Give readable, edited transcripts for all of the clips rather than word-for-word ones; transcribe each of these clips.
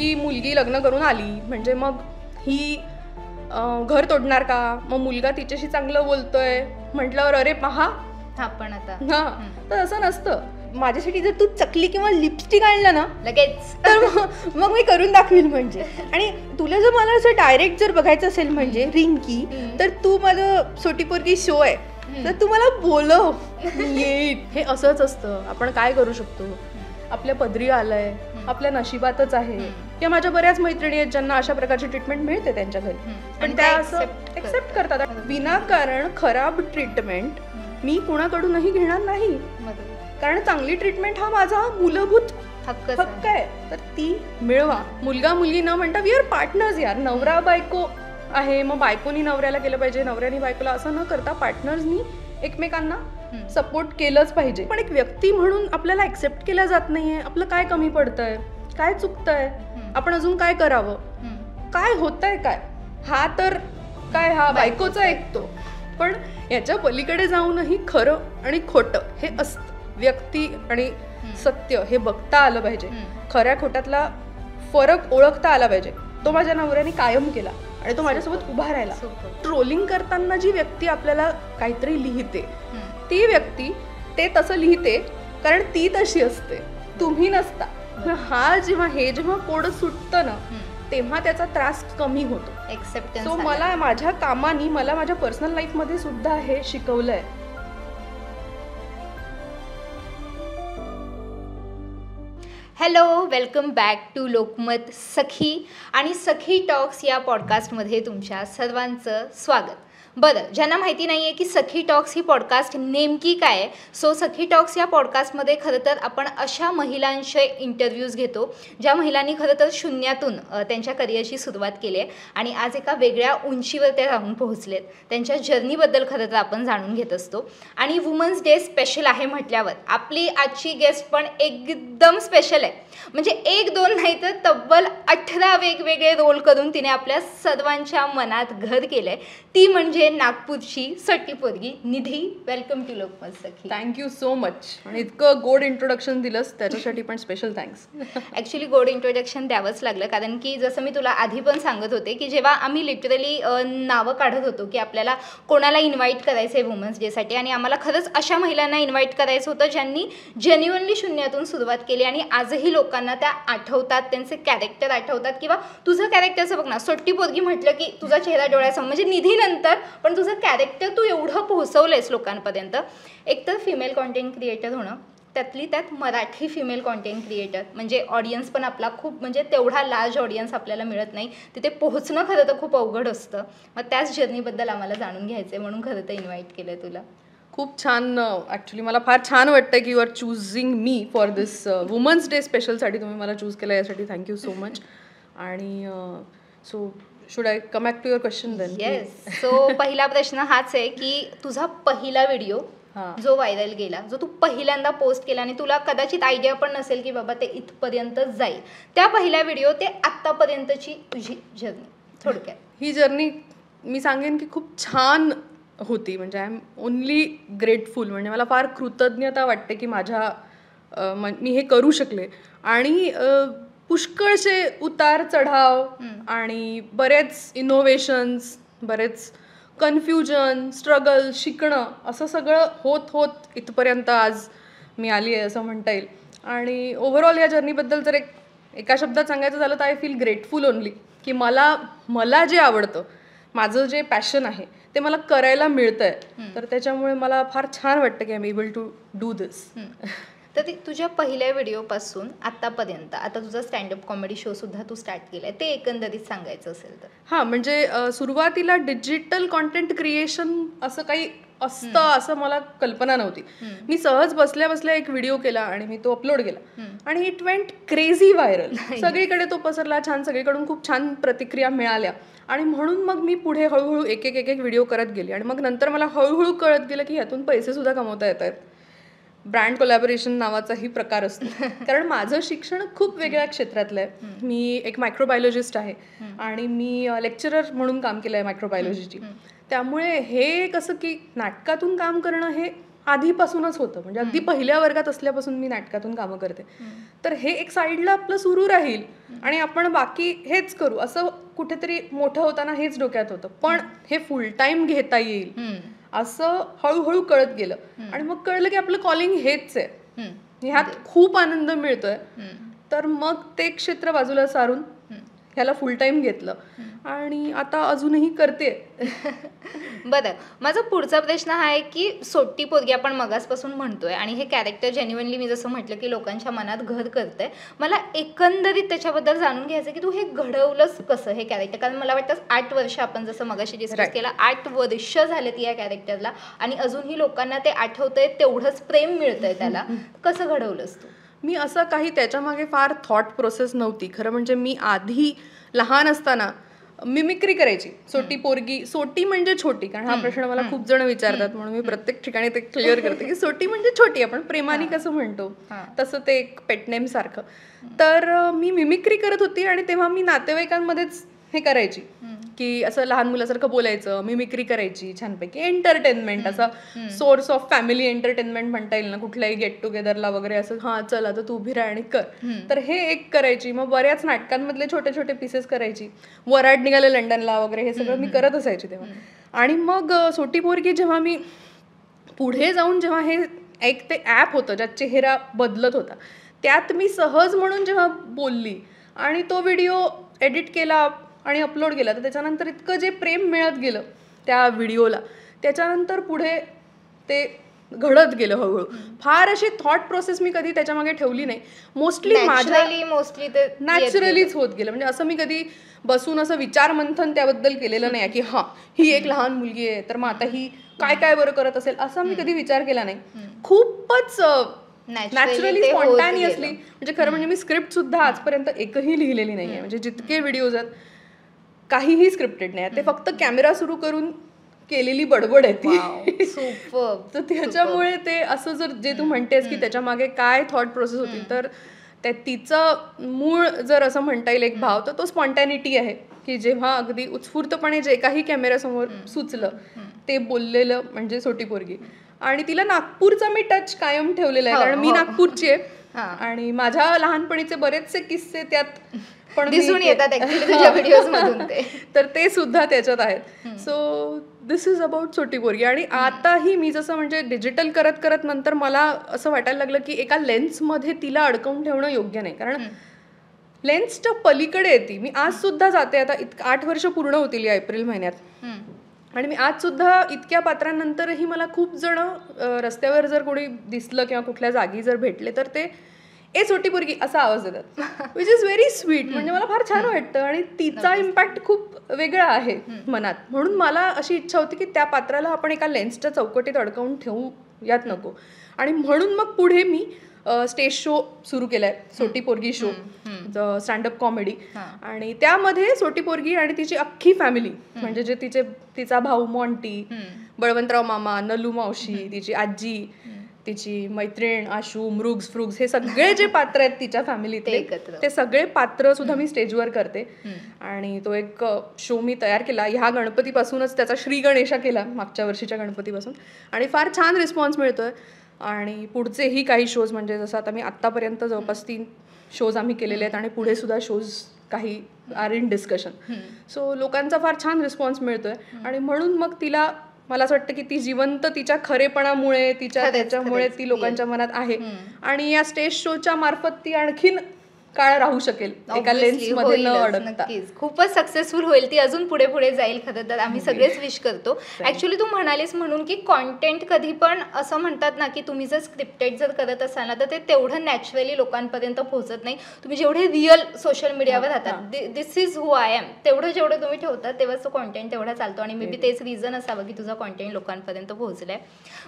की मुलगी लग्न करून आली म्हणजे मग ही घर तोडणार का, मग मुलगा तिच्याशी चांगलं बोलतोय म्हटल्यावर अरे पहा आपण आता तर असं नसतं. माझ्यासाठी जर तू चकली किंवा लिपस्टिक आणलं ना लगेच तर मग मी करून दाखवील म्हणजे. आणि तुला जर मला असं डायरेक्ट जर बघायचं असेल म्हणजे रिंकी, तर तू माझं छोटी पोरगी शो आहे तर तू मला बोलव येईल. हे असंच असतं. आपण काय करू शकतो, आपल्या पदरी आलंय, आपल्या नशिबातच आहे. किंवा माझ्या बऱ्याच मैत्रिणी आहेत ज्यांना अशा प्रकारची ट्रीटमेंट मिळते त्यांच्या घरी, पण त्या असं एक्सेप्ट करतात. विनाकारण खराब ट्रीटमेंट मी कुणाकडूनही घेणार नाही, कारण चांगली ट्रीटमेंट हा माझा मूलभूत हक्क आहे, तर ती मिळवा. मुलगा मुलगी न म्हणता वी आर पार्टनर्स यार. नवरा बायको आहे, मग बायकोनी नवऱ्याला केलं पाहिजे, नवऱ्यानी बायकोला, असं न करता पार्टनर्सनी एकमेकांना सपोर्ट केलंच पाहिजे. पण एक व्यक्ती म्हणून आपल्याला एक्सेप्ट केलं जात नाहीये. आपलं काय कमी पडतंय, काय चुकतंय, आपण अजून काय करावं, काय होतंय, काय हा तर काय हा बायकोचा ऐकतो. पण याच्या पलीकडे जाऊनही खरं आणि खोटं हे असतं. व्यक्ती आणि सत्य हे बघता आलं पाहिजे. खऱ्या खोट्यातला फरक ओळखता आला पाहिजे. तो माझ्या नवऱ्याने कायम केला आणि तो माझ्यासोबत उभा राहिला. ट्रोलिंग करताना जी व्यक्ती आपल्याला काहीतरी लिहिते, ती व्यक्ती ते तसं लिहिते कारण ती तशी असते, तुम्ही नसता. जेव्हा कोड सुटतं ना, तेव्हा त्याचा त्रास कमी होतो. एक्सेप्टन्स. सो मला माझ्या कामानी, मला माझ्या पर्सनल लाईफ मध्ये सुद्धा हे शिकवलंय. Hello, welcome back to Lokmat Sakhi आणि सखी टॉक्स या पॉडकास्टमध्ये तुमच्या सर्वांचं स्वागत. बरं, ज्यांना माहिती नाही आहे की सखी टॉक्स ही पॉडकास्ट नेमकी काय आहे, सो सखी टॉक्स या पॉडकास्टमध्ये खरं तर आपण अशा महिलांचे इंटरव्ह्यूज घेतो ज्या महिलांनी खरं तर शून्यातून त्यांच्या करिअरची सुरुवात केली आहे आणि आज एका वेगळ्या उंचीवर ते राहून पोहोचलेत. त्यांच्या जर्नीबद्दल खरं तर आपण जाणून घेत असतो. आणि वुमन्स डे स्पेशल आहे म्हटल्यावर आपली आजची गेस्ट पण एकदम स्पेशल आहे. म्हणजे एक दोन नाही तर तब्बल 18 वेगवेगळे रोल करून तिने आपल्या सर्वांच्या मनात घर केलंय. ती म्हणजे नागपूरची सट्टी पोरगी Nidhi. Welcome to Lokmat Sakhi. Thank you so much. आणि इतकं गोड इंट्रोडक्शन दिलंस त्याच्यासाठी पण स्पेशल थँक्स. ॲक्च्युली गोड इंट्रोडक्शन द्यावंच लागलं, कारण की जसं मी तुला आधी पण सांगत होते की जेव्हा आम्ही लिटरली नावं काढत होतो की आपल्याला कोणाला इन्व्हाइट करायचं आहे वुमन्स डेसाठी, आणि आम्हाला खरंच अशा महिलांना इन्व्हाइट करायचं होतं ज्यांनी जेन्युअनली शून्यातून सुरुवात केली आणि आजही लोकांना त्या आठवतात, त्यांचे कॅरेक्टर आठवतात. किंवा तुझं कॅरेक्टरचं बघ ना, सट्टी पोरगी म्हटलं की तुझा चेहरा डोळ्यासमोर, म्हणजे निधीनंतर पण तुझं कॅरेक्टर तू एवढं पोहोचवलंयस लोकांपर्यंत. एकतर फिमेल कॉन्टेंट क्रिएटर होणं, त्यातली त्यात मराठी फिमेल कॉन्टेंट क्रिएटर, म्हणजे ऑडियन्स पण आपला खूप, म्हणजे तेवढा लार्ज ऑडियन्स आपल्याला मिळत नाही, तिथे पोहोचणं खरं तर खूप अवघड असतं. मग त्याच जर्नीबद्दल आम्हाला जाणून घ्यायचं आहे, म्हणून खरं तर इन्व्हाइट केलं तुला. खूप छान. ॲक्च्युली मला फार छान वाटतं की you are choosing me for this women's day स्पेशलसाठी. तुम्ही मला चूज केलं यासाठी थँक्यू सो मच. आणि so should I come back to your question then? Yes. So पहिला प्रश्न हाच आहे की तुझा पहिला व्हिडिओ जो व्हायरल गेला, जो तू पहिल्यांदा पोस्ट केला आणि तुला कदाचित आयडिया पण नसेल की बाबा ते इथपर्यंतच जाईल, त्या पहिल्या व्हिडिओ ते आत्तापर्यंतची तुझी जर्नी थोडक्यात. ही जर्नी मी सांगेन की खूप छान होती. म्हणजे आय एम ओनली ग्रेटफुल. म्हणजे मला फार कृतज्ञता वाटते की मी हे करू शकले. आणि पुष्कळसे उतार चढाव आणि बरेच इनोव्हेशन्स, बरेच कन्फ्युजन, स्ट्रगल, शिकणं, असं सगळं होत होत इथपर्यंत आज मी आली आहे असं म्हणता येईल. आणि ओव्हरऑल या जर्नीबद्दल जर एका शब्दात सांगायचं झालं तर आय फील ग्रेटफुल ओनली की मला जे आवडतं, माझं जे पॅशन आहे ते मला करायला मिळतंय. तर त्याच्यामुळे मला फार छान वाटतं की I am able to do this. तर ते तुझ्या पहिल्या व्हिडिओपासून आत्तापर्यंत, आता तुझा स्टँडअप कॉमेडी शो सुद्धा तू स्टार्ट केला आहे, ते एकंदरीत सांगायचं असेल तर? हां, म्हणजे सुरुवातीला डिजिटल कॉन्टेंट क्रिएशन असं काही असतं असं मला कल्पना नव्हती. मी सहज बसल्या बसल्या एक व्हिडिओ केला आणि मी तो अपलोड केला आणि इट वेंट क्रेझी व्हायरल. सगळीकडे तो पसरला छान, सगळीकडून खूप छान प्रतिक्रिया मिळाल्या. आणि म्हणून मग मी पुढे हळूहळू एक एक व्हिडिओ करत गेली. आणि मग नंतर मला हळूहळू कळत गेलं की ह्यातून पैसे सुद्धा कमवता येत आहेत. ब्रँड कोलॅबोरेशन नावाचाही प्रकार असतो. कारण माझं शिक्षण खूप वेगळ्या क्षेत्रातलं आहे. मी एक मायक्रोबायोलॉजिस्ट आहे आणि मी लेक्चरर म्हणून काम केलं आहे मायक्रोबायोलॉजीची. त्यामुळे हे कसं की नाटकातून काम करणं हे आधीपासूनच होतं, म्हणजे अगदी पहिल्या वर्गात असल्यापासून मी नाटकातून कामं करते. तर हे एक साईडला आपलं सुरू राहील आणि आपण बाकी हेच करू असं कुठेतरी मोठं होताना हेच डोक्यात होतं. पण हे फुल टाइम घेता येईल असं हळूहळू कळत गेलं आणि मग कळलं की आपलं कॉलिंग हेच आहे, ह्यात खूप आनंद मिळतोय. तर मग ते क्षेत्र बाजूला सारून ह्याला फुल टाइम घेतलं आणि आता अजूनही करते. बरं, माझा पुढचा प्रश्न हा आहे की सोट्टी पोरगी आपण मगासपासून म्हणतोय आणि हे कॅरेक्टर जेन्युइनली मी जसं म्हटलं की लोकांच्या मनात घर करतंय. मला एकंदरीत त्याच्याबद्दल जाणून घ्यायचं की तू हे घडवलंस कसं हे कॅरेक्टर, कारण मला वाटतं 8 वर्ष आपण जसं मगाशी डिस्कस केलं 8 वर्ष झालेत या कॅरेक्टरला आणि अजूनही लोकांना ते आठवतंय, तेवढंच प्रेम मिळतंय त्याला. कसं घडवलंस तू? मी असं काही त्याच्यामागे फार थॉट प्रोसेस नव्हती. खरं म्हणजे मी आधी लहान असताना मिमिक्री करायची. सोटी पोरगी, सोटी म्हणजे छोटी, कारण हा प्रश्न मला खूप जण विचारतात म्हणून मी प्रत्येक ठिकाणी ते क्लिअर करते की सोटी म्हणजे छोटी, आपण प्रेमाने कसं म्हणतो तसं ते एक पेटनेम सारखं. तर मी मिमिक्री करत होती आणि तेव्हा मी नातेवाईकांमध्येच हे करायची की असं लहान मुलासारखं बोलायचं, मिमिक्री करायची छानपैकी. एंटरटेनमेंट, असं सोर्स ऑफ फॅमिली एंटरटेनमेंट म्हणता येईल ना, कुठल्याही गेट टुगेदरला वगैरे असं हां चल आता तू उभी राह आणि कर. तर हे एक करायची. मग बऱ्याच नाटकांमधले छोटे छोटे पीसेस करायची. वराड निघाले लंडनला वगैरे हे सगळं मी करत असायची तेव्हा. आणि मग सोटी पोरगी जेव्हा मी पुढे जाऊन जेव्हा हे एक ते ॲप होतं ज्यात चेहरा बदलत होता, त्यात मी सहज म्हणून जेव्हा बोलली आणि तो व्हिडिओ एडिट केला आणि अपलोड केला, तर त्याच्यानंतर इतकं जे प्रेम मिळत गेलं त्या व्हिडिओला, त्याच्यानंतर पुढे ते घडत गेलं हळूहळू. फार अशी थॉट प्रोसेस मी कधी त्याच्यामागे ठेवली नाही. मोस्टली ते नॅचरलीच होत गेलं. म्हणजे असं मी कधी बसून असं विचार मंथन त्याबद्दल केलेलं नाही की हां ही एक लहान मुलगी आहे तर मग आता ही काय काय बरं करत असेल, असा मी कधी विचार केला नाही. खूपच नॅचरली स्पॉन्टॅनियसली. म्हणजे खरं म्हणजे मी स्क्रिप्ट सुद्धा आजपर्यंत एकही लिहिलेली नाहीये. म्हणजे जितके व्हिडिओज आहेत काहीही स्क्रिप्टेड नाही, ते फक्त कॅमेरा सुरू करून केलेली बडबड आहे ती. तर त्याच्यामुळे ते असं जर जे तू म्हणतेस की त्याच्या मागे काय थॉट प्रोसेस होती, तर तिचं मूळ जर असं म्हणता येईल एक भाव, तर तो स्पॉन्टॅनिटी आहे की जेव्हा अगदी उत्स्फूर्तपणे जे काही कॅमेऱ्यासमोर सुचलं ते बोललेलं म्हणजे सोटी पोरगी. आणि तिला नागपूरचा मी टच कायम ठेवलेला आहे, कारण मी नागपूरची आहे आणि माझ्या लहानपणीचे बरेचसे किस्से त्यात पण दिसून येतात तुझ्या व्हिडिओज मधून. तर ते सुद्धा त्याच्यात आहेत. सो दिस इज अबाउट सोटी पोरगी. आणि आताही मी जसं म्हणजे डिजिटल करत करत नंतर मला असं वाटायला लागलं की एका लेन्समध्ये तिला अडकवून ठेवणं योग्य नाही, कारण लेन्सच्या पलीकडे येते. मी आज सुद्धा जाते, आता 8 वर्ष पूर्ण होतील या एप्रिल महिन्यात, आणि मी आज सुद्धा इतक्या पात्रांनंतरही मला खूप जण रस्त्यावर जर कोणी दिसलं किंवा कुठल्या जागी जर भेटले तर ते ए सोटी पोरगी असा आवाज देतात, विच इज व्हेरी स्वीट. म्हणजे मला फार छान वाटतं आणि तिचा इम्पॅक्ट खूप वेगळा आहे मनात. म्हणून मला अशी इच्छा होती की त्या पात्राला आपण एका लेन्सच्या चौकटीत अडकवून ठेवू यात नको. आणि म्हणून मग पुढे मी स्टेज शो सुरू केलाय, सोटी पोरगी शो, स्टँडअप कॉमेडी. आणि त्यामध्ये सोटी पोरगी आणि तिची अख्खी फॅमिली, म्हणजे जे तिचा भाऊ मॉन्टी, बळवंतराव मामा, नलू मावशी, तिची आजी, तिची मैत्रीण आशू, मृग्स फ्रुग्स, हे सगळे जे पात्र आहेत तिच्या फॅमिलीतले, ते सगळे पात्र सुद्धा मी स्टेजवर करते. आणि तो एक शो मी तयार केला ह्या गणपतीपासूनच, त्याचा श्री गणेशा केला मागच्या वर्षीच्या गणपतीपासून, आणि फार छान रिस्पॉन्स मिळतोय. आणि पुढचेही काही शोज, म्हणजे जसं आता मी आत्तापर्यंत जवळपास 3 शोज आम्ही केलेले आहेत आणि पुढे सुद्धा शोज काही आर इन डिस्कशन. सो लोकांचा फार छान रिस्पॉन्स मिळतोय. आणि म्हणून मग तिला मला असं वाटतं की ती जिवंत तिच्या खरेपणामुळे, तिच्या त्याच्यामुळे ती लोकांच्या मनात आहे. आणि या स्टेज शोच्या मार्फत ती आणखीन काळ राहू शकेल एका लेन्समध्ये न अडकता. खूपच सक्सेसफुल होईल ती, अजून पुढे पुढे जाईल. खरं तर आम्ही सगळेच विश करतो. ऍक्च्युली तू म्हणालीस म्हणून की कॉन्टेंट कधी पण असं म्हणतात ना की तुम्ही जर स्क्रिप्टेड जर करत असाल ना तर ते तेवढं नॅचरली लोकांपर्यंत पोहोचत नाही. तुम्ही जेवढे रिअल सोशल मीडियावर राहतात, दिस इज हु आय एम, जेवढं तुम्ही ठेवतात तेव्हाच तो कॉन्टेंट तेवढा चालतो. आणि मे बी तेच रिझन असावं की तुझा कॉन्टेंट लोकांपर्यंत पोहोचलाय.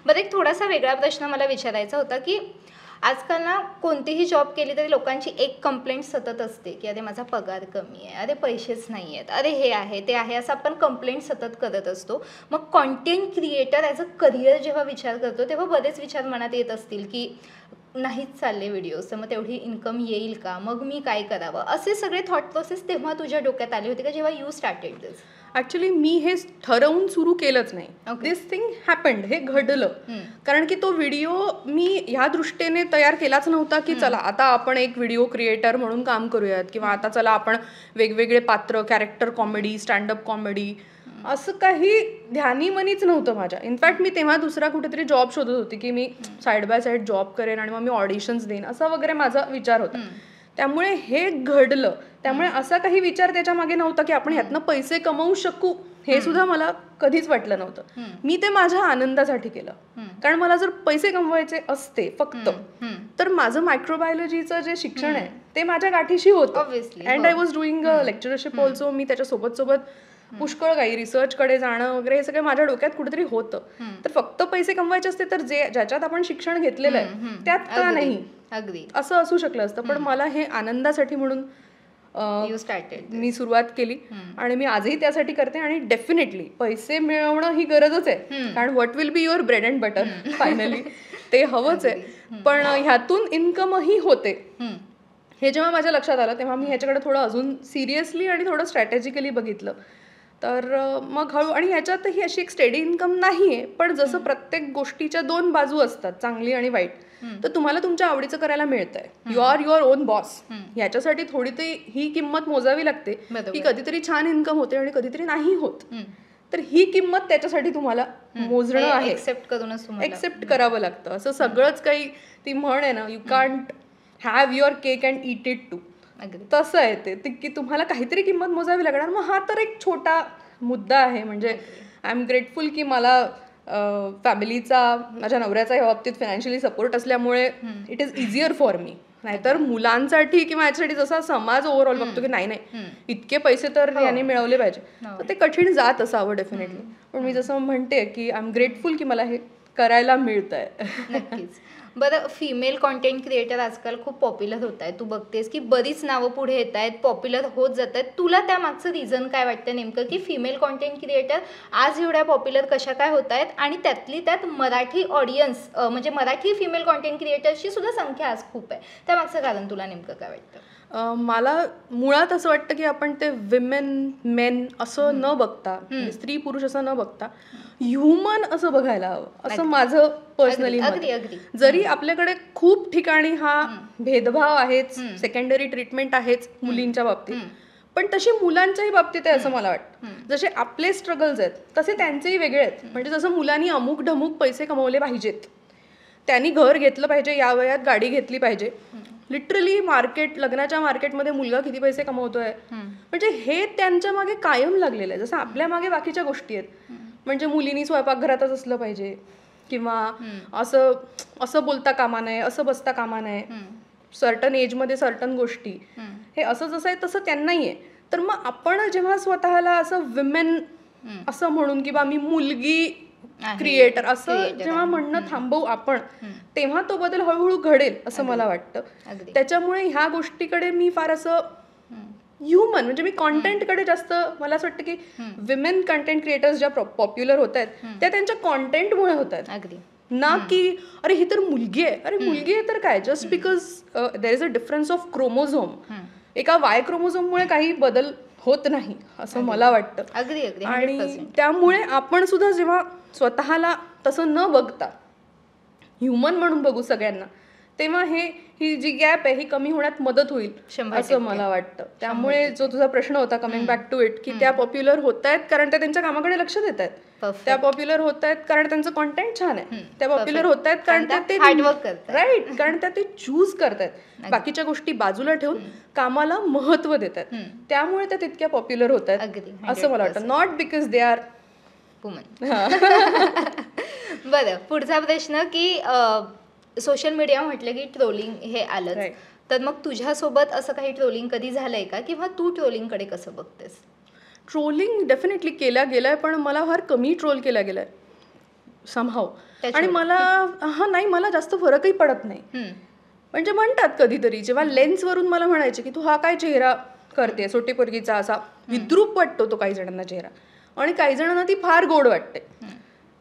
बरं, एक थोडासा वेगळा प्रश्न मला विचारायचा होता की आजकाल ना कोणतीही जॉब केली तरी लोकांची एक कंप्लेंट सतत असते की अरे माझा पगार कमी आहे, अरे पैसेच नाही आहेत, अरे हे आहे ते आहे, असं आपण कंप्लेंट सतत करत असतो. मग content creator as a career जेव्हा विचार करतो तेव्हा बरेच विचार मनात येत असतील की नाहीच चालले व्हिडिओज, तर मग तेवढी इन्कम येईल का, मग मी काय करावं, असे सगळे थॉट प्रोसेस तेव्हा तुझ्या डोक्यात आले होते का जेव्हा यू स्टार्टेड दिस? ॲक्च्युली मी हे ठरवून सुरू केलंच नाही. Okay. दिस थिंग हॅपन्ड, हे घडलं. कारण की तो व्हिडिओ मी ह्या दृष्टीने तयार केलाच नव्हता की चला आता आपण एक व्हिडिओ क्रिएटर म्हणून काम करूयात, किंवा आता चला आपण वेगवेगळे पात्र, कॅरेक्टर कॉमेडी, स्टँडअप कॉमेडी, असं काही ध्यानीमनीच नव्हतं माझ्या. इनफॅक्ट मी तेव्हा दुसरा कुठेतरी जॉब शोधत होती की मी साईड बाय साईड जॉब करेन आणि मग मी ऑडिशन्स देईन, असा वगैरे माझा विचार होता. त्यामुळे हे घडलं. त्यामुळे असा काही विचार त्याच्या मागे नव्हता की आपण ह्यातनं पैसे कमवू शकू, हे सुद्धा मला कधीच वाटलं नव्हतं. मी ते माझ्या आनंदासाठी केलं. कारण मला जर पैसे कमवायचे असते फक्त, तर माझं मायक्रोबायोलॉजीचं जे शिक्षण आहे ते माझ्या गाठीशी होतं. And I was doing lectureship also. मी त्याच्या सोबत पुष्कळ काही रिसर्चकडे जाणं वगैरे हे सगळं माझ्या डोक्यात कुठेतरी होतं. तर फक्त पैसे कमवायचे असते तर ज्याच्यात आपण शिक्षण घेतलेलं आहे त्यात का नाही, अगदी असं असू शकलं असतं. पण मला हे आनंदासाठी म्हणून मी सुरुवात केली आणि मी आजही त्यासाठी करते. आणि डेफिनेटली पैसे मिळवणं ही गरजच आहे, कारण what will be your bread and butter finally, ते हवंच आहे. पण ह्यातून इन्कमही होते. हे जेव्हा माझ्या लक्षात आलं तेव्हा मी ह्याच्याकडे थोडं अजून सिरियसली आणि थोडं स्ट्रॅटेजिकली बघितलं. तर मग हळू, आणि ह्याच्यातही अशी एक स्टेडी इन्कम नाही आहे, पण जसं प्रत्येक गोष्टीच्या दोन बाजू असतात, चांगली आणि वाईट, तर तुम्हाला तुमच्या आवडीचं करायला मिळतंय. You are your own boss. ह्याच्यासाठी थोडी ती ही किंमत मोजावी लागते की कधीतरी छान इन्कम होते आणि कधीतरी नाही होत. तर ही किंमत त्याच्यासाठी तुम्हाला मोजणं आहे, एक्सेप्ट करावं लागतं. असं सगळंच काही ती म्हण आहे ना, you can't have your cake and eat it too, तसं आहे ते की तुम्हाला काहीतरी किंमत मोजावी लागणार. मग हा तर एक छोटा मुद्दा आहे. म्हणजे आय एम ग्रेटफुल की मला फॅमिलीचा, माझ्या नवऱ्याचा या बाबतीत फायनान्शियली सपोर्ट असल्यामुळे it is easier for me. नाहीतर मुलांसाठी किंवा याच्यासाठी जसा समाज ओव्हरऑल बघतो की नाही इतके पैसे तर याने मिळवले पाहिजे, तर ते कठीण जात असावं डेफिनेटली. पण मी जसं म्हणते की आय एम ग्रेटफुल की मला हे करायला मिळतंय. नक्कीच. बरं, फिमेल कॉन्टेंट क्रिएटर आजकाल खूप पॉप्युलर होत आहेत. तू बघतेस की बरीच नावं पुढे येत आहेत, पॉप्युलर होत जात आहेत. तुला त्यामागचं रिझन काय वाटतं नेमकं, की फिमेल कॉन्टेंट क्रिएटर आज एवढ्या पॉप्युलर कशा काय होत आहेत, आणि त्यातली त्यात मराठी ऑडियन्स म्हणजे मराठी फिमेल कॉन्टेंट क्रिएटर्सची सुद्धा संख्या आज खूप आहे, त्यामागचं कारण तुला नेमकं काय वाटतं? मला मुळात असं वाटतं की आपण ते विमेन मेन असं न बघता, स्त्री पुरुष असं न बघता ह्युमन असं बघायला हवं, असं माझं पर्सनली मत. जरी आपल्याकडे खूप ठिकाणी हा भेदभाव आहेच, सेकंडरी ट्रीटमेंट आहेच मुलींच्या बाबतीत, पण तशी मुलांच्याही बाबतीत आहे असं मला वाटतं. जसे आपले स्ट्रगल्स आहेत तसे त्यांचेही वेगळे आहेत. म्हणजे जसं मुलांनी अमुक ढमुक पैसे कमवले पाहिजेत, त्यांनी घर घेतलं पाहिजे, या वयात गाडी घेतली पाहिजे, लिटरली लग्नाच्या मार्केटमध्ये मुलगा किती पैसे कमवतोय, म्हणजे हे त्यांच्या मागे कायम लागलेलं आहे. जसं आपल्या मागे बाकीच्या गोष्टी आहेत. म्हणजे मुलींनी स्वयंपाकघरातच असलं पाहिजे, किंवा असं बोलता कामा नये, असं बसता कामा नये, सर्टन एजमध्ये सर्टन गोष्टी, हे असं जसं आहे तसं त्यांनाही आहे. तर मग आपण जेव्हा स्वतःला असं विमेन असं म्हणून किंवा मी मुलगी क्रिएटर असं जेव्हा म्हणणं थांबवू आपण, तेव्हा तो बदल हळूहळू घडेल असं मला वाटतं. त्याच्यामुळे ह्या गोष्टीकडे मी फार असं ह्युमन, म्हणजे मी कॉन्टेंटकडे जास्त, मला असं वाटतं की विमेन कंटेंट क्रिएटर्स ज्या पॉप्युलर होत आहेत त्या त्यांच्या कॉन्टेंटमुळे होत आहेत, ना की अरे ही तर मुलगी आहे, अरे मुलगी आहे तर काय, just because there is a difference of chromosome. एका वाय क्रोमोझोममुळे काही बदल होत नाही असं मला वाटतं. आणि त्यामुळे आपण सुद्धा जेव्हा स्वतःला तसं न बघता ह्युमन म्हणून बघू सगळ्यांना, तेव्हा ही जी गॅप आहे ही कमी होण्यात मदत होईल असं मला वाटतं. त्यामुळे जो तुझा प्रश्न होता, कमिंग बॅक टू इट, की त्या पॉप्युलर होत आहेत कारण त्या त्यांच्या कामाकडे लक्ष देत आहेत, त्या पॉप्युलर होत आहेत कारण त्यांचं कॉन्टेंट छान आहे, त्या पॉप्युलर होत आहेत कारण ते राईट, कारण त्या ते चूज करतायत, बाकीच्या गोष्टी बाजूला ठेवून कामाला महत्व देत आहेत, त्यामुळे त्या तितक्या पॉप्युलर होत आहेत असं मला वाटतं, not because they are woman. बरं, पुढचा प्रश्न की सोशल मीडिया म्हटलं की ट्रोलिंग हे आलंच, तर मग तुझ्यासोबत असं काही ट्रोलिंग कधी झालंय का, किंवा तू ट्रोलिंगकडे कसं बघतेस? ट्रोलिंग डेफिनेटली केल्या गेलाय, पण मला फार कमी ट्रोल केला गेलाय समहाव. आणि मला जास्त फरकही पडत नाही. म्हणजे म्हणतात कधीतरी जेव्हा लेन्सवरून मला म्हणायचे की तू हा काय चेहरा करते, सोटे पोरगीचा, असा विद्रूप वाटतो तो काही जणांना चेहरा, आणि काही जणांना ती फार गोड वाटते.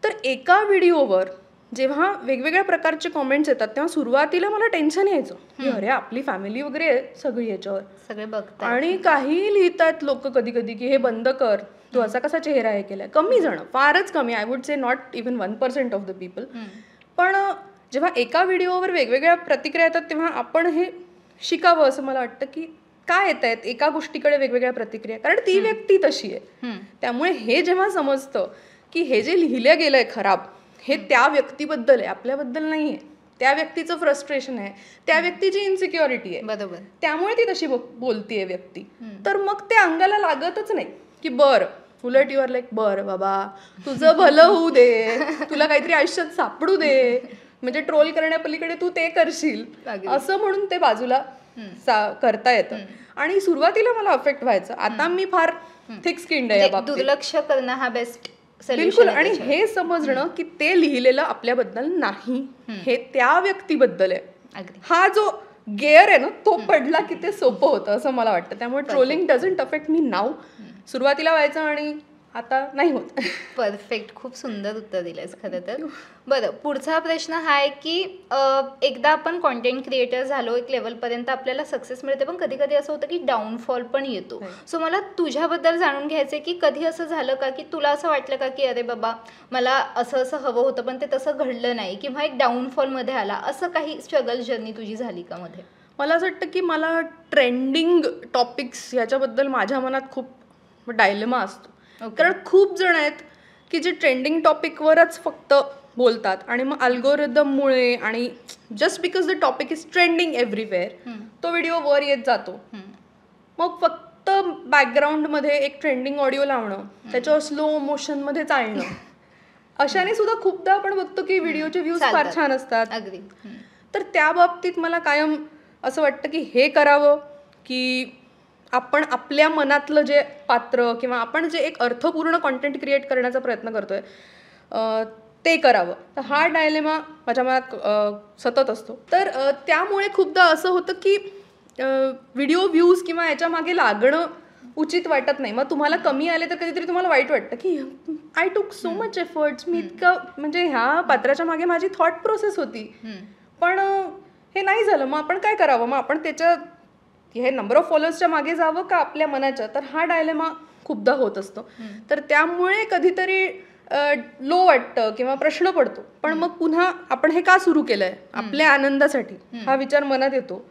तर एका व्हिडिओवर जेव्हा वेगवेगळ्या प्रकारचे कॉमेंट्स येतात तेव्हा सुरुवातीला मला टेन्शन यायचं की अरे आपली फॅमिली वगैरे आहे सगळी याच्यावर सगळे बघतात आणि काही लिहितात लोक कधी कधी की हे बंद कर, तू असा कसा चेहरा हे केलाय. कमी जण, फारच कमी, I would say not even 1% of the people. पण जेव्हा एका व्हिडिओवर वेगवेगळ्या प्रतिक्रिया येतात तेव्हा आपण हे शिकावं असं मला वाटतं की काय येत आहेत एका गोष्टीकडे वेगवेगळ्या प्रतिक्रिया, कारण ती व्यक्ती तशी आहे. त्यामुळे हे जेव्हा समजतं की हे जे लिहिलं गेलंय खराब हे त्या व्यक्तीबद्दल आहे, आपल्याबद्दल नाही आहे, त्या व्यक्तीचं फ्रस्ट्रेशन आहे, त्या व्यक्तीची इन्सिक्युरिटी आहे, बरोबर, त्यामुळे ती तशी बोलतीये व्यक्ती, तर मग ते अंगाला लागतच नाही की बरं, उलट युअर लाईक बरं बाबा तुझं भलं होऊ दे, तुला काहीतरी आयुष्यात सापडू दे, म्हणजे ट्रोल करण्यापलीकडे तू ते करशील असं म्हणून ते बाजूला करता येतं. आणि सुरुवातीला मला अफेक्ट व्हायचं, आता मी फार थिक स्किन्ड आहे या बाबतीत. दुर्लक्ष करणं हा बेस्ट बिलकुल. आणि हे समजणं की ते लिहिलेलं आपल्याबद्दल नाही, हे त्या व्यक्तीबद्दल आहे, हा जो गेअर आहे ना तो पडला की ते सोपं होतं असं मला वाटतं. त्यामुळे ट्रोलिंग डझंट अफेक्ट मी नाव. सुरुवातीला व्हायचं आणि आता नाही होत. परफेक्ट, खूप सुंदर उत्तर दिलंयस खरं तर. बरं, पुढचा प्रश्न हा आहे की एकदा आपण कॉन्टेंट क्रिएटर झालो एक लेवलपर्यंत आपल्याला सक्सेस मिळते, पण कधी कधी असं होतं की डाऊनफॉल पण येतो. सो मला तुझ्याबद्दल जाणून घ्यायचं की कधी असं झालं का की तुला असं वाटलं का की अरे बाबा मला असं असं हवं होतं पण ते तसं घडलं नाही, किंवा एक डाऊनफॉलमध्ये आला, असं काही स्ट्रगल जर्नी तुझी झाली का मध्ये? मला असं वाटतं की मला ट्रेंडिंग टॉपिक्स याच्याबद्दल माझ्या मनात खूप डायलेमा असतो. कारण खूप जण आहेत की जे ट्रेंडिंग टॉपिकवरच फक्त बोलतात आणि मग अल्गोरिदममुळे आणि just because the topic is trending everywhere तो व्हिडिओ वर येत जातो. मग फक्त बॅकग्राऊंडमध्ये एक ट्रेंडिंग ऑडिओ लावणं, त्याच्यावर स्लो मोशनमध्ये चालणं, अशाने सुद्धा खूपदा आपण बघतो की व्हिडिओचे व्ह्यूज फार छान असतात. तर त्या बाबतीत मला कायम असं वाटतं की हे करावं की आपण आपल्या मनातलं जे पात्र किंवा आपण जे एक अर्थपूर्ण कॉन्टेंट क्रिएट करण्याचा प्रयत्न करतोय ते करावं. तर हा डायलेमा माझ्या मनात सतत असतो. तर त्यामुळे खूपदा असं होतं की व्हिडिओ व्ह्यूज किंवा याच्या मागे लागणं उचित वाटत नाही. मग तुम्हाला कमी आले तर कधीतरी तुम्हाला वाईट वाटतं की आय टूक सो मच एफर्ट्स, मी इतकं म्हणजे ह्या पात्राच्या मागे माझी थॉट प्रोसेस होती पण हे नाही झालं, मग आपण काय करावं, मग आपण त्याच्या हे नंबर ऑफ फॉलोअर्सच्या मागे जावं का आपल्या मनाच्या. तर हा डायलेमा खूपदा होत असतो. तर त्यामुळे कधीतरी लो वाटतं किंवा प्रश्न पडतो, पण मग पुन्हा आपण हे का सुरू केलंय आपल्या आनंदासाठी हा विचार मनात येतो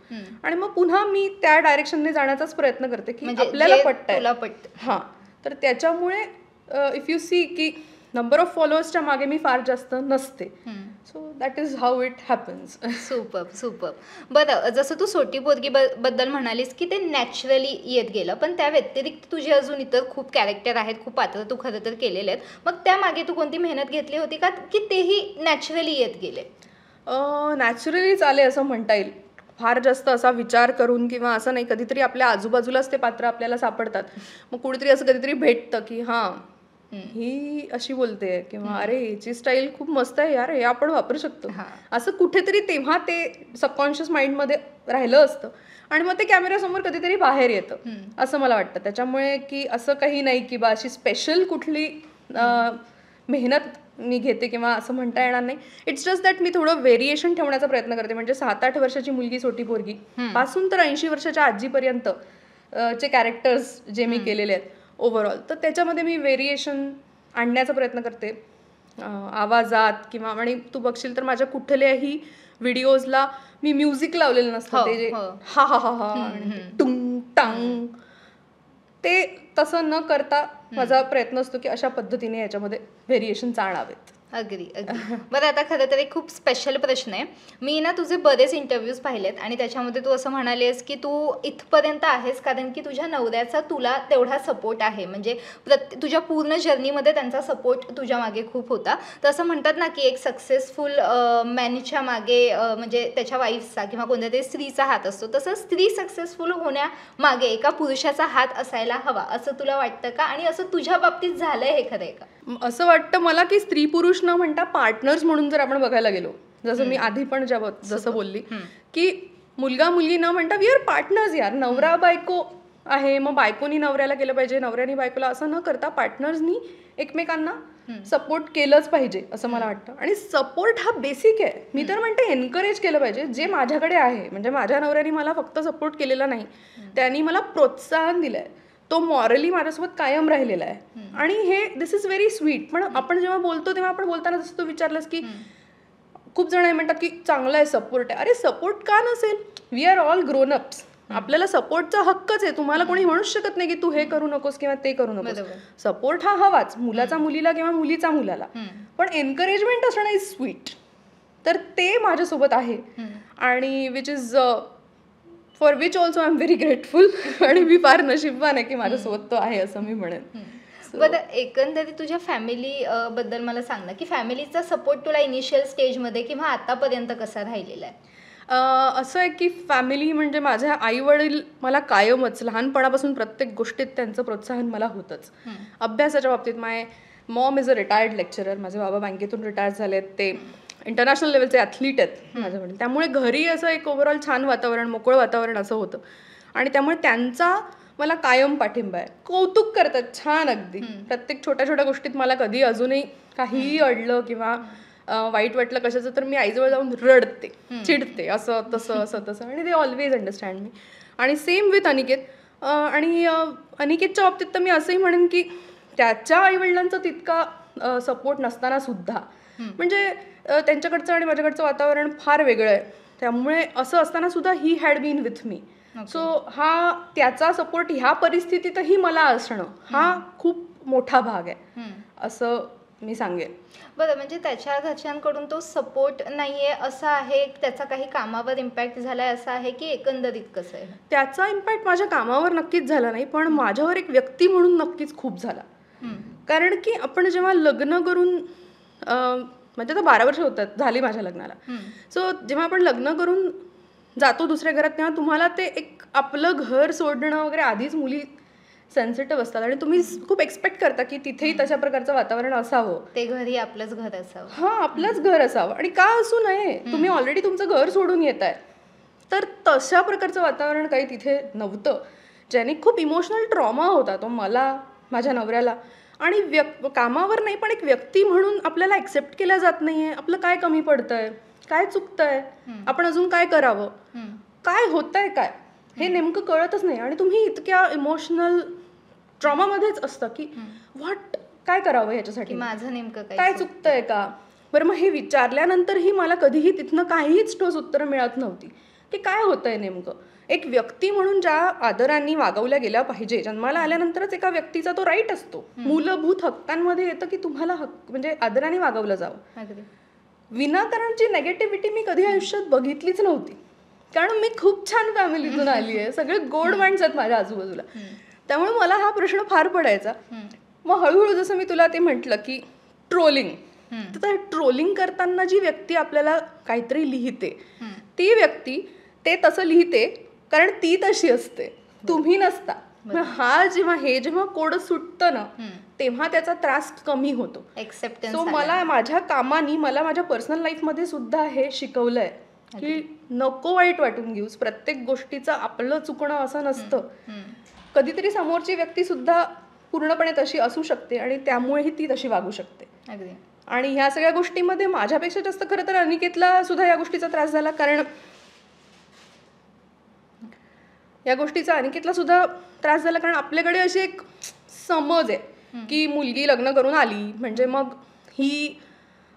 आणि मग पुन्हा मी त्या डायरेक्शनने जाण्याचाच प्रयत्न करते की आपल्याला पटतंय. हा, तर त्याच्यामुळे इफ यू सी की नंबर ऑफ फॉलोअर्सच्या मागे मी फार जास्त नसते. So that is how it happens. Super super. बरं, जसं तू सोटी पोरगी बद्दल म्हणालीस की ते नॅचरली येत गेलं, पण त्या व्यतिरिक्त तुझे अजून इतर खूप कॅरेक्टर आहेत, खूप पात्र तू खरं तर केलेले आहेत, मग त्यामागे तू कोणती मेहनत घेतली होती का की तेही नॅचरली येत गेले? नॅचरलीच आले असं म्हणता येईल. फार जास्त असा विचार करून किंवा असं नाही, कधीतरी आपल्या आजूबाजूलाच ते पात्र आपल्याला सापडतात. मग कुठेतरी असं कधीतरी भेटतं की हां ही अशी बोलते किंवा अरे हिची स्टाईल खूप मस्त आहे यार, हे आपण वापरू शकतो, असं कुठेतरी तेव्हा ते सबकॉन्शियस माइंडमध्ये राहिलं असतं आणि मग ते कॅमेऱ्यासमोर कधीतरी बाहेर येतं असं मला वाटतं. त्याच्यामुळे की असं काही नाही की बा अशी स्पेशल कुठली मेहनत मी घेते किंवा असं म्हणता येणार नाही. इट्स जस्ट दॅट मी थोडं व्हेरिएशन ठेवण्याचा प्रयत्न करते. म्हणजे 7-8 वर्षाची मुलगी सोटी पोरगी पासून तर 80 वर्षाच्या आजीपर्यंत चे कॅरेक्टर्स जे मी केलेले आहेत ओव्हरऑल, तर त्याच्यामध्ये मी व्हेरिएशन आणण्याचा प्रयत्न करते आवाजात किंवा. आणि तू बघशील तर माझ्या कुठल्याही व्हिडिओजला मी म्युझिक लावलेलं नसतं. ते जे हा हा हा हा टुंग टांग, ते तसं न करता माझा प्रयत्न असतो की अशा पद्धतीने याच्यामध्ये व्हेरिएशन आणावेत. अगदी अगदी. बरं, आता खरं तर एक खूप स्पेशल प्रश्न आहे. मी ना तुझे बरेच इंटरव्ह्यूज पाहिलेत आणि त्याच्यामध्ये तू असं म्हणालीस की तू इथपर्यंत आहेस कारण की तुझ्या नवऱ्याचा तुला तेवढा सपोर्ट आहे, म्हणजे तुझ्या पूर्ण जर्नीमध्ये त्यांचा सपोर्ट तुझ्या मागे खूप होता. तर असं म्हणतात ना की एक सक्सेसफुल मॅनच्या मागे म्हणजे त्याच्या वाईफचा किंवा कोणत्या तरी स्त्रीचा हात असतो, तसं स्त्री सक्सेसफुल होण्यामागे एका पुरुषाचा हात असायला हवा असं तुला वाटतं का? आणि असं तुझ्या बाबतीत झालंय हे खरं आहे का? असं वाटतं मला की स्त्री पुरुष न म्हणता पार्टनर्स म्हणून जर आपण बघायला गेलो, जसं मी आधी पण जसं बोलली की मुलगा मुलगी न म्हणता वी आर पार्टनर्स यार. नवरा बायको आहे, मग बायकोनी नवऱ्याला केलं पाहिजे, नवऱ्यानी बायकोला, असं न करता पार्टनर्सनी एकमेकांना सपोर्ट केलंच पाहिजे असं मला वाटतं. आणि सपोर्ट हा बेसिक आहे. मी तर म्हणते एनकरेज केलं पाहिजे जे माझ्याकडे आहे. म्हणजे माझ्या नवऱ्याने मला फक्त सपोर्ट केलेला नाही, त्यांनी मला प्रोत्साहन दिलंय, तो मॉरली माझ्यासोबत कायम राहिलेला आहे. आणि हे दिस इज व्हेरी स्वीट. पण आपण जेव्हा बोलतो तेव्हा आपण बोलताना जसं तू विचारलंस की खूप जण म्हणतात की चांगला आहे, सपोर्ट आहे. अरे सपोर्ट का नसेल? We are all grown ups. आपल्याला सपोर्टचा हक्कच आहे. तुम्हाला कोणी म्हणूच शकत नाही की तू हे करू नकोस किंवा ते करू नकोस. सपोर्ट हा हवाच, मुलाचा मुलीला किंवा मुलीचा मुलाला. पण एनकरेजमेंट असणं इज स्वीट. तर ते माझ्यासोबत आहे आणि which is for which also I am very grateful. आणि मी फार नशीबवान आहे की माझ्यासोबत तो आहे असं मी म्हणेन. बरं, एकंदरीत तुझ्या फॅमिली बद्दल मला सांग ना, की फॅमिलीचा सपोर्ट तुला इनिशियल स्टेजमध्ये किंवा आतापर्यंत कसा राहिलेला आहे? असं आहे की फॅमिली म्हणजे माझ्या आई वडील मला कायमच लहानपणापासून प्रत्येक गोष्टीत त्यांचं प्रोत्साहन मला होतंच. अभ्यासाच्या बाबतीत my mom is a retired lecturer. माझे बाबा बँकेतून रिटायर झाले आहेत, ते इंटरनॅशनल लेवलचे ॲथलीट आहेत माझ्या वडील. त्यामुळे घरी असं एक ओव्हरऑल छान वातावरण, मोकळं वातावरण असं होतं. आणि त्यामुळे त्यांचा मला कायम पाठिंबा आहे. कौतुक करतात छान अगदी प्रत्येक छोट्या छोट्या गोष्टीत. मला कधी अजूनही काहीही अडलं किंवा वाईट वाटलं कशाचं तर मी आईजवळ जाऊन रडते, चिडते, असं तसं असं तसं. आणि दे ऑलवेज अंडरस्टँड मी. आणि सेम विथ अनिकेत. आणि अनिकेतच्या बाबतीत तर मी असंही म्हणेन की त्याच्या आईवडिलांचा तितका सपोर्ट नसताना सुद्धा म्हणजे त्यांच्याकडचं आणि माझ्याकडचं वातावरण फार वेगळं आहे. त्यामुळे असं असताना सुद्धा he had been with me. So हा त्याचा सपोर्ट ह्या परिस्थितीतही मला असणं हा खूप मोठा भाग आहे असं मी सांगेन. बरं, म्हणजे त्याच्या घरच्यांकडून तो सपोर्ट नाहीये असं आहे, त्याचा काही कामावर इम्पॅक्ट झालाय असं आहे की एकंदरीत कसं आहे? त्याचा इम्पॅक्ट माझ्या कामावर नक्कीच झाला नाही, पण माझ्यावर एक व्यक्ती म्हणून नक्कीच खूप झाला. कारण की आपण जेव्हा लग्न करून म्हणजे आता 12 वर्ष होतात झाली माझ्या लग्नाला. सो जेव्हा आपण लग्न करून जातो दुसऱ्या घरात तेव्हा तुम्हाला ते एक आपलं घर सोडणं वगैरे आधीच मुली सेन्सिटिव्ह असतात आणि तुम्ही खूप एक्सपेक्ट करता की तिथेही तशा प्रकारचं वातावरण असावं, ते घरी आपलंच घर असावं. हां, आपलंच घर असावं. आणि का असू नये? तुम्ही ऑलरेडी तुमचं घर सोडून येत आहे. तर तशा प्रकारचं वातावरण काही तिथे नव्हतं, ज्याने खूप इमोशनल ट्रॉमा होता तो मला, माझ्या नवऱ्याला. आणि कामावर नाही पण एक व्यक्ती म्हणून आपल्याला ॲक्सेप्ट केलं जात नाहीये. आपलं काय कमी पडतंय, काय चुकतंय, आपण अजून काय करावं, काय होतंय, काय हे नेमकं कळतच नाही. आणि तुम्ही इतक्या इमोशनल ट्रॉमामध्येच असतं की व्हॉट, काय करावं ह्याच्यासाठी, माझं नेमकं काय चुकतंय का. बरं, मग हे विचारल्यानंतरही मला कधीही तिथनं काहीच ठोस उत्तरं मिळत नव्हती की काय होतंय नेमकं. एक व्यक्ती म्हणून ज्या आदरांनी वागवल्या गेल्या पाहिजे, जन्माला आल्यानंतरच एका व्यक्तीचा तो राईट असतो, मूलभूत हक्कांमध्ये येतं की तुम्हाला हक्क म्हणजे आदराने वागवलं जावं. विनाकारणची नेगेटिव्हिटी मी कधी आयुष्यात बघितलीच नव्हती, कारण मी खूप छान फॅमिलीतून आली आहे, सगळे गोड माणसं आहेत माझ्या आजूबाजूला. त्यामुळे मला हा प्रश्न फार पडायचा. मग हळूहळू जसं मी तुला ते म्हटलं की ट्रोलिंग, तर ट्रोलिंग करताना जी व्यक्ती आपल्याला काहीतरी लिहिते ती व्यक्ती ते तसं लिहिते कारण ती तशी असते, तुम्ही नसता. जेव्हा कोड सुटतं ना तेव्हा त्याचा त्रास कमी होतो. सो मला माझ्या कामानी मला माझ्या पर्सनल लाईफमध्ये सुद्धा हे शिकवलंय की नको वाईट वाटून घेऊस, प्रत्येक गोष्टीचं आपलं चुकणं असं नसतं. कधीतरी समोरची व्यक्ती सुद्धा पूर्णपणे तशी असू शकते आणि त्यामुळेही ती तशी वागू शकते. आणि ह्या सगळ्या गोष्टीमध्ये माझ्यापेक्षा जास्त खरं तर अनिकेतला सुद्धा या गोष्टीचा त्रास झाला, कारण या गोष्टीचा अनिकेतला सुद्धा त्रास झाला कारण आपल्याकडे अशी एक समज आहे की मुलगी लग्न करून आली म्हणजे मग ही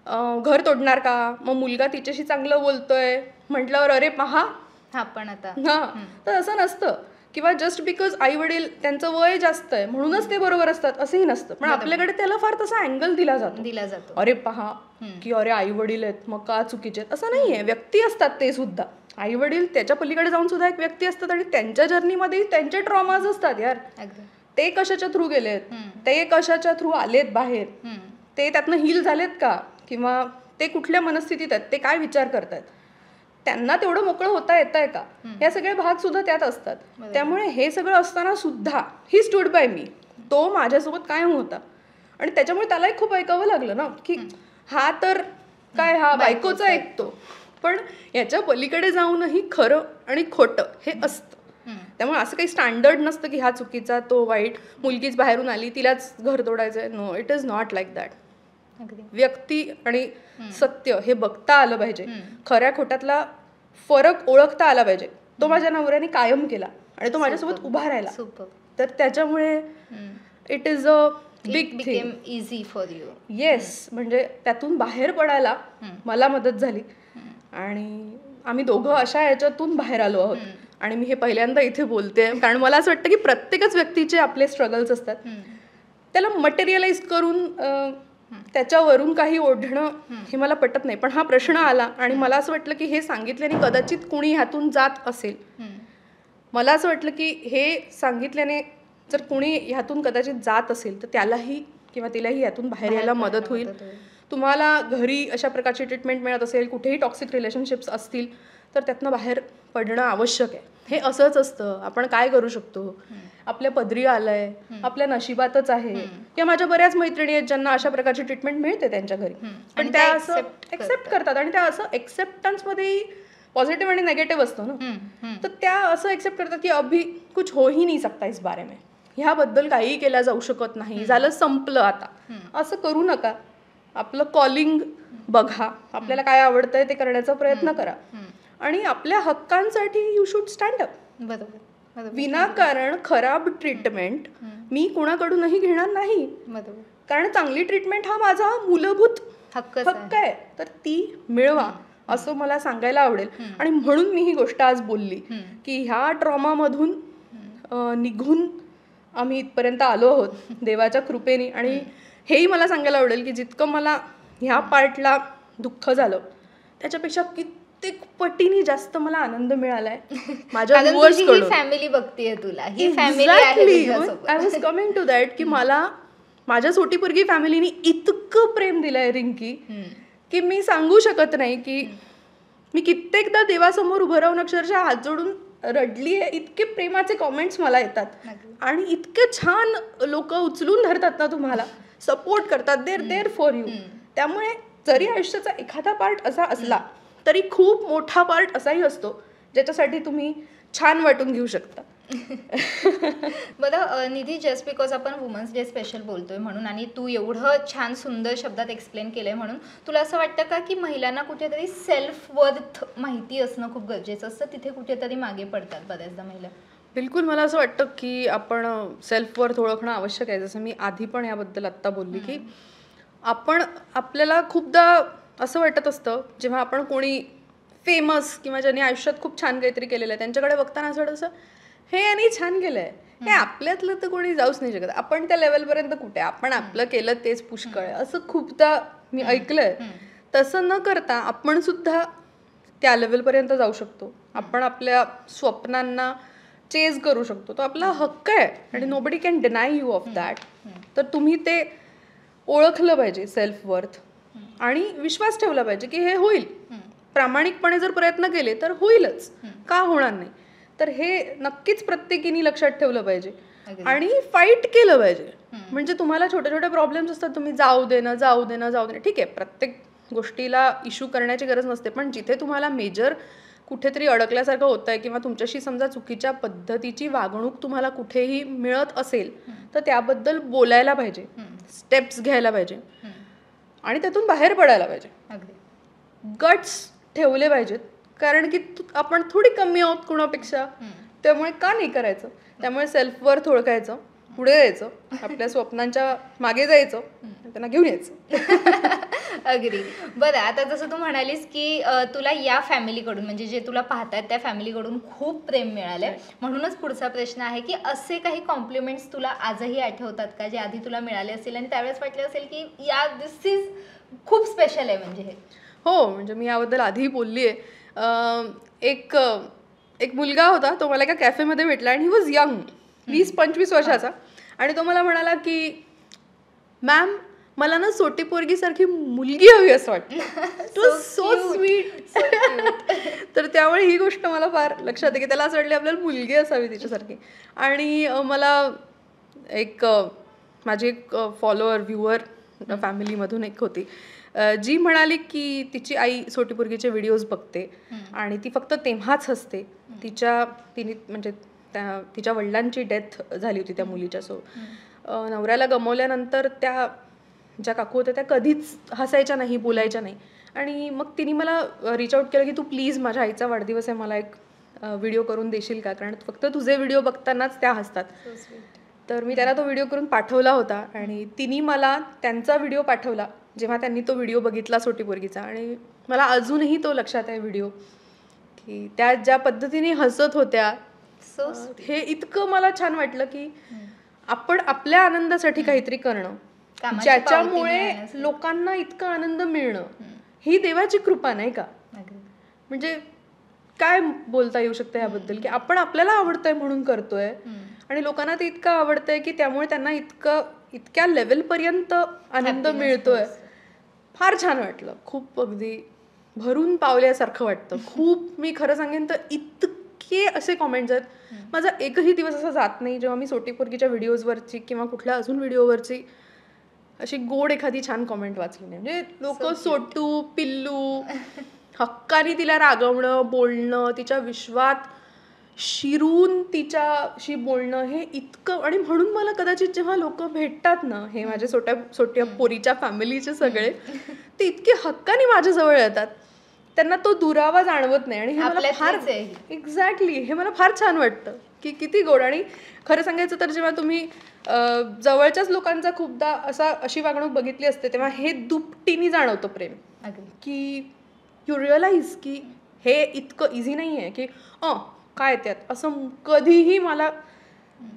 घर तोडणार का, मग मुलगा तिच्याशी चांगलं बोलतोय म्हटल्यावर अरे पहा आपण आता, हां, तर असं नसतं. किंवा जस्ट बिकॉज आई वडील त्यांचं वय जास्त आहे म्हणूनच ते बरोबर असतात असंही नसतं. पण आपल्याकडे त्याला फार तसा अँगल दिला जातो, अरे पहा की अरे आई वडील आहेत मग का चुकीचे आहेत, असं नाहीये. व्यक्ती असतात ते सुद्धा, आई वडील त्याच्या पलीकडे जाऊन सुद्धा एक व्यक्ती असतात आणि त्यांच्या जर्नीमध्ये त्यांचे ट्रॉमाज असतात यार. ते कशाच्या थ्रू गेलेत, ते कशाच्या थ्रू आलेत बाहेर, ते त्यातनं हील झालेत का, किंवा ते कुठल्या मनस्थितीत आहेत, ते काय विचार करतात, त्यांना तेवढं मोकळं होता येत आहे का, या सगळे भाग सुद्धा त्यात असतात. त्यामुळे हे सगळं असताना सुद्धा ही स्टूड बाय मी, तो माझ्यासोबत कायम होता. आणि त्याच्यामुळे त्यालाही खूप ऐकावं लागलं ना की हा तर काय हा बायकोचा ऐकतो, पण याच्या पलीकडे जाऊनही खरं आणि खोटं हे असतं. त्यामुळे असं काही स्टँडर्ड नसतं की हा चुकीचा तो वाईट, मुलगीच बाहेरून आली तिलाच घर तोडायचं आहे. No, it is not like that. व्यक्ती आणि सत्य हे बघता आलं पाहिजे, खऱ्या खोट्यातला फरक ओळखता आला पाहिजे. तो माझ्या नवऱ्याने कायम केला आणि तो माझ्यासोबत उभा राहिला. तर त्याच्यामुळे it is a big thing, easy for you. Yes, म्हणजे त्यातून बाहेर पडायला मला मदत झाली आणि आम्ही दोघं अशा याच्यातून बाहेर आलो आहोत. आणि मी हे पहिल्यांदा इथे बोलते कारण मला असं वाटतं की प्रत्येकच व्यक्तीचे आपले स्ट्रगल्स असतात, त्याला मटेरियलाइज करून त्याच्यावरून काही ओढणं हे मला पटत नाही. पण हा प्रश्न आला आणि मला असं वाटलं की हे सांगितल्याने कदाचित कुणी ह्यातून जात असेल. मला असं वाटलं की हे सांगितल्याने जर कुणी ह्यातून कदाचित जात असेल तर त्यालाही किंवा तिलाही ह्यातून बाहेर यायला मदत होईल. तुम्हाला घरी अशा प्रकारची ट्रीटमेंट मिळत असेल, कुठेही टॉक्सिक रिलेशनशिप्स असतील तर त्यातनं बाहेर पडणं आवश्यक आहे. हे असंच असतं, आपण काय करू शकतो, आपल्या पदरी आलंय, आपल्या नशिबातच आहे. किंवा माझ्या बऱ्याच मैत्रिणी आहेत ज्यांना अशा प्रकारची ट्रीटमेंट मिळते त्यांच्या घरी, पण त्या असं एक्सेप्ट करतात. आणि त्या असं एक्सेप्टन्समध्येही पॉझिटिव्ह आणि नेगेटिव्ह असतो ना, तर त्या असं एक्सेप्ट करतात की अभी कुछ हो ही नाही सकता इस बारे में, ह्याबद्दल काहीही केलं जाऊ शकत नाही, झालं संपलं आता. असं करू नका, आपलं कॉलिंग बघा, आपल्याला काय आवडतंय ते करण्याचा प्रयत्न करा आणि आपल्या हक्कांसाठी यू शुड स्टँड अप. बरोबर. विनाकारण खराब ट्रीटमेंट मी कुणाकडूनही घेणार नाही, कारण चांगली ट्रीटमेंट हा माझा मूलभूत हक्क आहे, तर ती मिळवा असं मला सांगायला आवडेल. आणि म्हणून मी ही गोष्ट आज बोलली की ह्या ट्रॉमामधून निघून आम्ही इथपर्यंत आलो आहोत देवाच्या कृपेने. आणि हेही मला सांगायला आवडेल की जितकं मला ह्या पार्टला दुःख झालं त्याच्यापेक्षा कित्येक पटीने जास्त मला आनंद मिळालाय माझ्या व्ह्युअर्सकडून. फॅमिली बघतीये तुला, ही फॅमिली आहे. I was coming to that की मला माझ्या सोटीपोरगी फॅमिलीने इतकं प्रेम दिलंय रिंकी की मी सांगू शकत नाही की मी कित्येकदा देवासमोर उभं राहून अक्षरशः हात जोडून रडली आहे. इतके प्रेमाचे कॉमेंट्स मला येतात आणि इतके छान लोक उचलून धरतात ना, तुम्हाला सपोर्ट करतात, देर फॉर यू. त्यामुळे जरी आयुष्याचा एखादा पार्ट असा असला तरी खूप मोठा पार्ट असाही असतो ज्याच्यासाठी तुम्ही छान वाटून घेऊ शकता. बरं निधी, जस्ट बिकॉज आपण वुमन्स डे स्पेशल बोलतोय म्हणून आणि तू एवढं छान सुंदर शब्दात एक्सप्लेन केलंय म्हणून तुला असं वाटतं का की महिलांना कुठेतरी सेल्फ वर्थ माहिती असणं खूप गरजेचं असतं, तिथे कुठेतरी मागे पडतात बऱ्याचदा महिला? बिलकुल, मला असं वाटतं की आपण सेल्फ वर्थ ओळखणं आवश्यक आहे. जसं मी आधी पण याबद्दल आत्ता बोलली की आपल्याला खूपदा असं वाटत असतं जेव्हा आपण कोणी फेमस किंवा ज्यांनी आयुष्यात खूप छान काहीतरी केलेलं आहे त्यांच्याकडे बघताना असं वाटतं हे यांनी छान केलंय, हे आपल्यातलं तर कोणी जाऊच नाही शकत, आपण त्या लेवलपर्यंत कुठे, आपण आपलं केलं तेच पुष्कळ आहे, असं खूपदा मी ऐकलंय. तसं न करता आपण सुद्धा त्या लेवलपर्यंत जाऊ शकतो, आपण आपल्या स्वप्नांना चेज करू शकतो, तो आपला हक्क आहे आणि nobody can deny you of that. तर तुम्ही ते ओळखलं पाहिजे सेल्फ वर्थ आणि विश्वास ठेवला पाहिजे की हे होईल. प्रामाणिकपणे जर प्रयत्न केले तर होईलच, का होणार नाही. तर हे नक्कीच प्रत्येकीने लक्षात ठेवलं पाहिजे आणि फाईट केलं पाहिजे. म्हणजे तुम्हाला छोटे छोटे प्रॉब्लेम्स असतात, तुम्ही जाऊ दे ना, ठीक आहे, प्रत्येक गोष्टीला इश्यू करण्याची गरज नसते, पण जिथे तुम्हाला मेजर कुठेतरी अडकल्यासारखं होत आहे किंवा तुमच्याशी समजा चुकीच्या पद्धतीची वागणूक तुम्हाला कुठेही मिळत असेल तर त्याबद्दल बोलायला पाहिजे, स्टेप्स घ्यायला पाहिजे आणि त्यातून बाहेर पडायला पाहिजे. गट्स ठेवले पाहिजेत, कारण की आपण थोडी कमी आहोत कुणापेक्षा, त्यामुळे का नाही करायचं. त्यामुळे सेल्फ वर्थ ओळखायचं, पुढे जायचं, आपल्या स्वप्नांच्या मागे जायचं, त्यांना घेऊन यायचं. अगदी. बरं, आता जसं तू म्हणालीस की तुला या फॅमिलीकडून म्हणजे जे तुला पाहतात त्या फॅमिलीकडून खूप प्रेम मिळालंय, म्हणूनच पुढचा प्रश्न आहे की असे काही कॉम्प्लिमेंट्स तुला आजही आठवतात का जे आधी तुला मिळाले असेल आणि त्यावेळेस वाटले असेल की या दिस इज खूप स्पेशल आहे म्हणजे हे? हो, म्हणजे मी याबद्दल आधी बोलली आहे. एक मुलगा होता, तो मला एका कॅफेमध्ये भेटला आणि ही वॉज यंग, 20-25 वर्षाचा, आणि तो मला म्हणाला की मॅम मला ना सोटीपोरगीसारखी मुलगी हवी असं वाटतं. So sweet. तर त्यामुळे ही गोष्ट मला फार लक्षात आहे की त्याला असं वाटलं आपल्याला मुलगी असावी तिच्यासारखी. आणि मला माझी एक फॉलोअर व्ह्युअर फॅमिलीमधून एक होती जी म्हणाली की तिची आई सोटीपोरगीचे व्हिडिओज बघते आणि ती फक्त तेव्हाच हसते. तिने म्हणजे तिच्या वडिलांची डेथ झाली होती त्या मुलीच्या. सो नवऱ्याला गमावल्यानंतर त्या ज्या काकू होत्या त्या कधीच हसायच्या नाही, बोलायच्या नाही. आणि मग तिने मला रीच आउट केलं की तू प्लीज माझ्या आईचा वाढदिवस आहे, मला एक व्हिडिओ करून देशील का, कारण फक्त तुझे व्हिडिओ बघतानाच त्या हसतात. तर मी त्यांना तो व्हिडिओ करून पाठवला होता आणि तिने मला त्यांचा व्हिडिओ पाठवला जेव्हा त्यांनी तो व्हिडिओ बघितला सोटी पोरगीचा. आणि मला अजूनही तो लक्षात आहे व्हिडिओ, की त्या ज्या पद्धतीने हसत होत्या हे इतकं मला छान वाटलं की आपण आपल्या आनंदासाठी काहीतरी करणं, ज्याच्यामुळे लोकांना इतका आनंद मिळणं, ही देवाची कृपा नाही का. म्हणजे काय बोलता येऊ शकतं याबद्दल, की आपण आपल्याला आवडतंय म्हणून करतोय आणि लोकांना ते इतकं आवडतंय की त्यामुळे त्यांना इतक्या लेवलपर्यंत आनंद मिळतोय. फार छान वाटलं, खूप अगदी भरून पावल्यासारखं वाटतं खूप. मी खरं सांगेन तर इतके असे कॉमेंट्स आहेत, माझा एकही दिवस असा जात नाही जेव्हा मी सोटी पोरगीच्या व्हिडिओजवरची किंवा कुठल्या अजून व्हिडिओवरची अशी गोड एखादी छान कॉमेंट वाचली नाही. म्हणजे लोक सोटू पिल्लू हक्काने तिला रागवणं, बोलणं, तिच्या विश्वात शिरून तिच्याशी बोलणं, हे इतकं. आणि म्हणून मला कदाचित जेव्हा लोक भेटतात ना, हे माझ्या सोट्या पोरीच्या फॅमिलीचे सगळे, ते इतके हक्काने माझ्याजवळ येतात, त्यांना तो दुरावा जाणवत नाही. आणि हे मला फार एक्झॅक्टली हे मला फार छान वाटतं की किती गोड. आणि खरं सांगायचं तर जेव्हा तुम्ही जवळच्याच लोकांचा खूपदा अशी वागणूक बघितली असते, तेव्हा हे दुपटीने जाणवतं प्रेम, की यू रिअलाइज की हे इतकं इझी नाही आहे की काय त्यात असं कधीही मला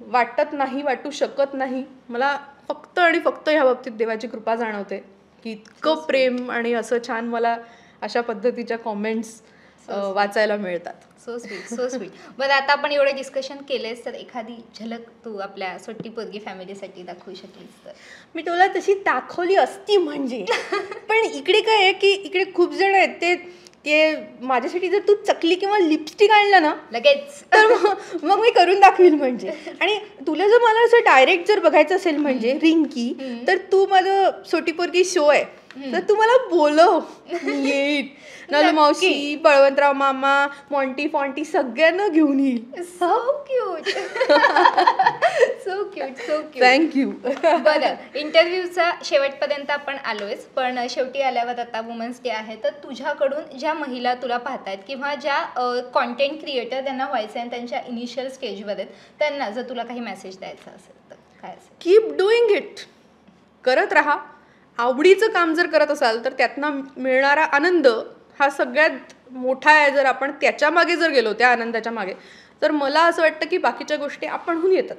वाटत नाही, वाटू शकत नाही. मला फक्त आणि फक्त ह्या बाबतीत देवाची कृपा जाणवते की इतकं प्रेम आणि असं छान मला अशा पद्धतीच्या कॉमेंट्स वाचायला मिळतात. So sweet, so sweet. बरं, आता आपण एवढे डिस्कशन केलेस तर एखादी झलक तू आपल्या सोटी पोरगी फॅमिलीसाठी दाखवू शकलीस तर? मी तुला तशी दाखवली असती म्हणजे, पण इकडे काय आहे की इकडे खूप जण आहेत ते माझ्यासाठी जर तू चकली किंवा लिपस्टिक आणलं ना लगेच तर मग मी करून दाखवील म्हणजे. आणि तुला जर मला असं डायरेक्ट जर बघायचं असेल म्हणजे रिंकी, तर तू माझं सोटी पोरगी शो आहे, तर तू मला बोलव, येईल. नलू मावशी, बळवंतराव मामा, मॉन्टी फॉन्टी सगळ्यांना घेऊन येईल. So cute, so cute, so cute. Thank you. बरं, इंटरव्ह्यूचा शेवटपर्यंत आपण आलोयच, पण शेवटी आल्यावर आता वुमन्स डे आहे, तर तुझ्याकडून ज्या महिला तुला पाहतायत किंवा ज्या कॉन्टेंट क्रिएटर त्यांना व्हायचं आहे त्यांच्या इनिशियल स्टेजवर आहेत, त्यांना जर तुला काही मेसेज द्यायचा असेल तर काय असेल? Keep doing it. करत राहा. आवडीचं काम जर करत असाल तर त्यातनं मिळणारा आनंद हा सगळ्यात मोठा आहे. जर आपण त्याच्या मागे जर गेलो, त्या आनंदाच्या मागे, तर मला असं वाटतं की बाकीच्या गोष्टी आपणहून येतात.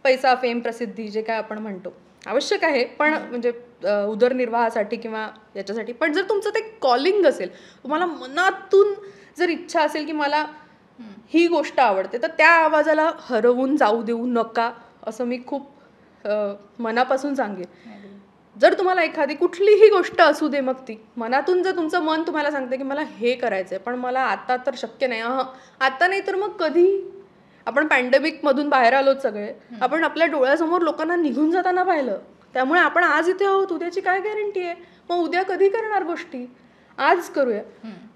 पैसा, फेम, प्रसिद्धी, जे काय आपण म्हणतो आवश्यक आहे, पण म्हणजे उदरनिर्वाहासाठी किंवा याच्यासाठी. पण जर तुमचं ते कॉलिंग असेल, तुम्हाला मनातून जर इच्छा असेल की मला ही गोष्ट आवडते, तर त्या आवाजाला हरवून जाऊ देऊ नका, असं मी खूप मनापासून सांगेन. जर तुम्हाला एखादी कुठलीही गोष्ट असू दे, मग ती मनातून जर तुमचं मन तुम्हाला सांगते की मला हे करायचंय पण मला आता तर शक्य नाही, आता नाही तर मग कधी. आपण पॅन्डेमिकमधून बाहेर आलोत सगळे, आपण आपल्या डोळ्यासमोर लोकांना निघून जाताना पाहिलं, त्यामुळे आपण आज इथे आहोत, उद्याची काय गॅरंटी आहे. मग उद्या कधी करणार गोष्टी, आज करूया.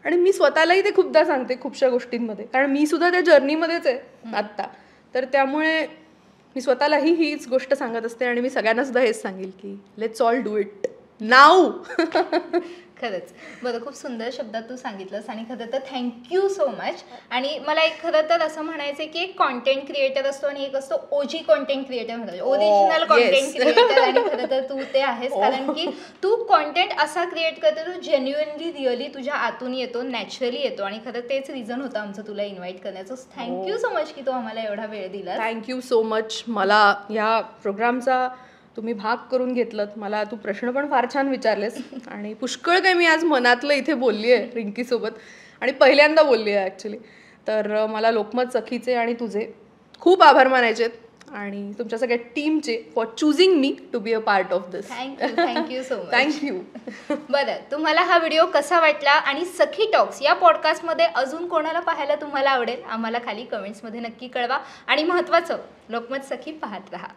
आणि मी स्वतःलाही ते खूपदा सांगते खूपशा गोष्टींमध्ये, कारण मी सुद्धा त्या जर्नीमध्येच आहे आत्ता. तर त्यामुळे मी स्वतःलाही हीच गोष्ट सांगत असते आणि मी सगळ्यांना सुद्धा हेच सांगेल की let's all do it now. खरंच. बरं, खूप सुंदर शब्दात तू सांगितलंस आणि खरं तर थँक्यू सो मच. आणि मला एक खरं तर असं म्हणायचं की एक कॉन्टेंट क्रिएटर असतो आणि एक असतो ओजी कॉन्टेंट क्रिएटर म्हणतो, ओरिजिनल कॉन्टेंट क्रिएटर. आणि खरं तर तू ते आहेस, कारण की तू कॉन्टेंट असा क्रिएट करतो तो जेन्युइनली रिअली तुझ्या आतून येतो, नॅचरली येतो. आणि खरं तेच रिझन होतं आमचं तुला इन्व्हाइट करण्याचं. थँक्यू सो मच की तू आम्हाला एवढा वेळ दिला. Thank you so much. मला ह्या प्रोग्रामचा तुम्ही भाग करून घेतलं. मला तू प्रश्न पण फार छान विचारलेस आणि पुष्कळ काही मी आज मनातलं इथे बोलली आहे रिंकीसोबत, आणि पहिल्यांदा बोलली आहे ॲक्च्युली. तर मला लोकमत सखीचे आणि तुझे खूप आभार मानायचे आहेत आणि तुमच्या सगळ्या टीमचे for choosing me to be a part of this. Thank you so much. Thank you. बरं, तुम्हाला हा व्हिडिओ कसा वाटला आणि सखी टॉक्स या पॉडकास्टमध्ये अजून कोणाला पाहायला तुम्हाला आवडेल आम्हाला खाली कमेंट्समध्ये नक्की कळवा. आणि महत्त्वाचं, लोकमत सखी पाहत राहा.